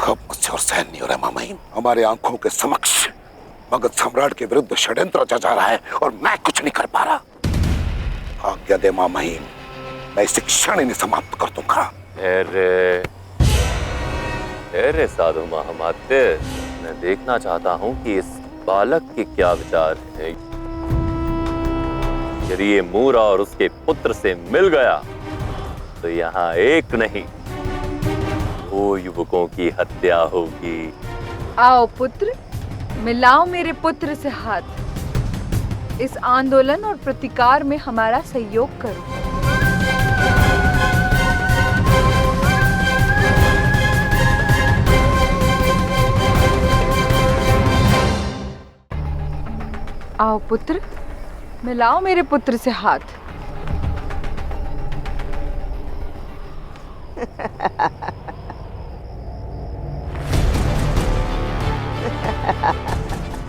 अब मुझसे और सहन नहीं हो रहा मामाहीन। हमारे आंखों के समक्ष मगध सम्राट के विरुद्ध षड्यंत्र रचा जा रहा है और मैं कुछ नहीं कर पा रहा। आज्ञा दे मामाहीन, मैं इसे क्षण ही समाप्त कर दूंगा। अरे साधु महामात्य, मैं देखना चाहता हूं कि इस बालक के क्या विचार है। यदि ये मूरा और उसके पुत्र से मिल गया तो यहाँ एक नहीं 2 युवकों की हत्या होगी। आओ पुत्र, मिलाओ मेरे पुत्र से हाथ। इस आंदोलन और प्रतिकार में हमारा सहयोग करो। आओ पुत्र, मिलाओ मेरे पुत्र से हाथ।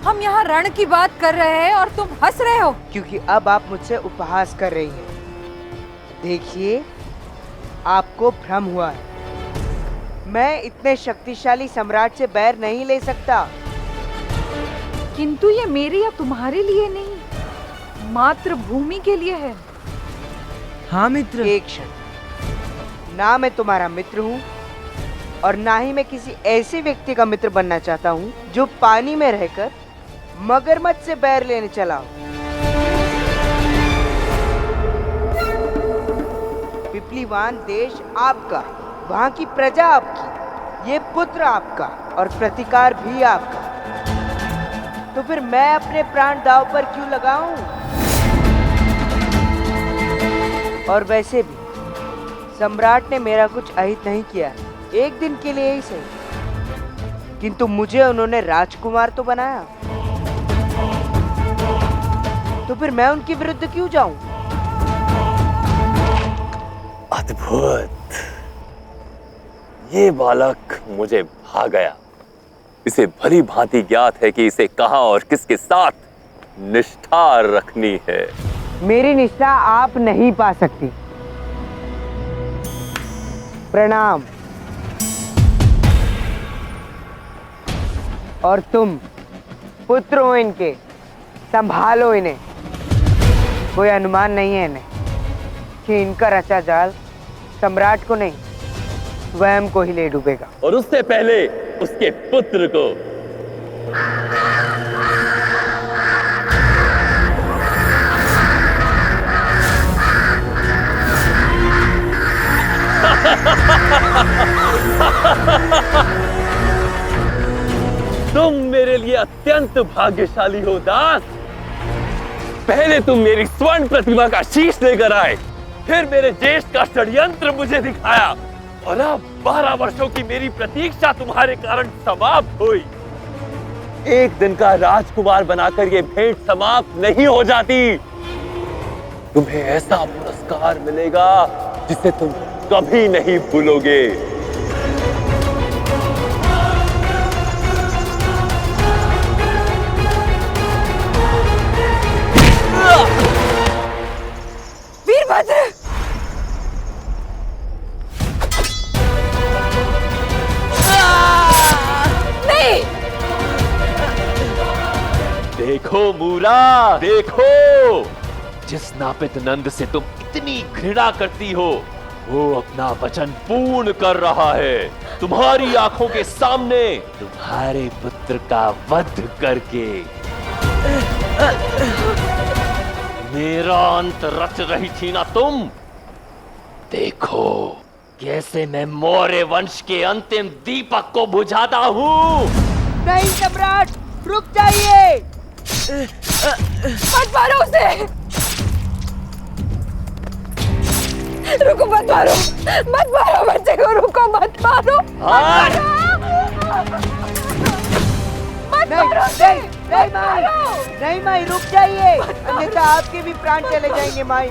हम यहाँ रण की बात कर रहे हैं और तुम हंस रहे हो। क्योंकि अब आप मुझसे उपहास कर रही हैं। देखिए, आपको भ्रम हुआ है। मैं इतने शक्तिशाली सम्राट से बैर नहीं ले सकता। किंतु ये मेरे या तुम्हारे लिए नहीं, मात्र भूमि के लिए है। हाँ मित्र। एक क्षण, ना मैं तुम्हारा मित्र हूँ और ना ही मैं किसी ऐसे व्यक्ति का मित्र बनना चाहता हूँ जो पानी में रहकर मगरमच्छ से बैर लेने चला हो। पिपलीवान देश आपका, वहाँ की प्रजा आपकी, ये पुत्र आपका और प्रतिकार भी आपका। तो फिर मैं अपने प्राण दांव पर क्यों लगाऊं? और वैसे भी सम्राट ने मेरा कुछ अहित नहीं किया, एक दिन के लिए ही सही, किंतु मुझे उन्होंने राजकुमार तो बनाया। तो फिर मैं उनके विरुद्ध क्यों जाऊं? अद्भुत! ये बालक मुझे भा गया। इसे भली भांति ज्ञात है कि इसे कहां और किसके साथ निष्ठा रखनी है। मेरी निष्ठा आप नहीं पा सकती। प्रणाम। और तुम पुत्र हो इनके, संभालो इन्हें। कोई अनुमान नहीं है इन्हें कि इनका रचा जाल सम्राट को नहीं, स्वयं को ही ले डूबेगा। और उससे पहले उसके पुत्र को। तुम मेरे लिए अत्यंत भाग्यशाली हो दास। पहले तुम मेरी स्वर्ण प्रतिमा का शीश लेकर आए, फिर मेरे ज्येष्ठ का षड्यंत्र मुझे दिखाया, और अब 12 वर्षों की मेरी प्रतीक्षा तुम्हारे कारण समाप्त हुई। एक दिन का राजकुमार बनाकर ये भेंट समाप्त नहीं हो जाती। तुम्हें ऐसा पुरस्कार मिलेगा जिसे तुम कभी नहीं भूलोगे। वीरभद्र! नहीं! देखो मूरा, देखो! जिस नापित नंद से तुम इतनी घृणा करती हो, वो अपना वचन पूर्ण कर रहा है। तुम्हारी आंखों के सामने तुम्हारे पुत्र का वध करके मेरा अंत रच रही थी ना तुम। देखो कैसे मैं मौर्य वंश के अंतिम दीपक को बुझाता हूँ। नहीं सम्राट, रुक जाइए। मत मारो उसे! रुको, मत मारो, मत मारो बच्चे को, रुको, मत मारो, मत मारो उसे, नहीं माई, रुक जाइए, अन्यथा आपके भी प्राण चले जाएंगे माई।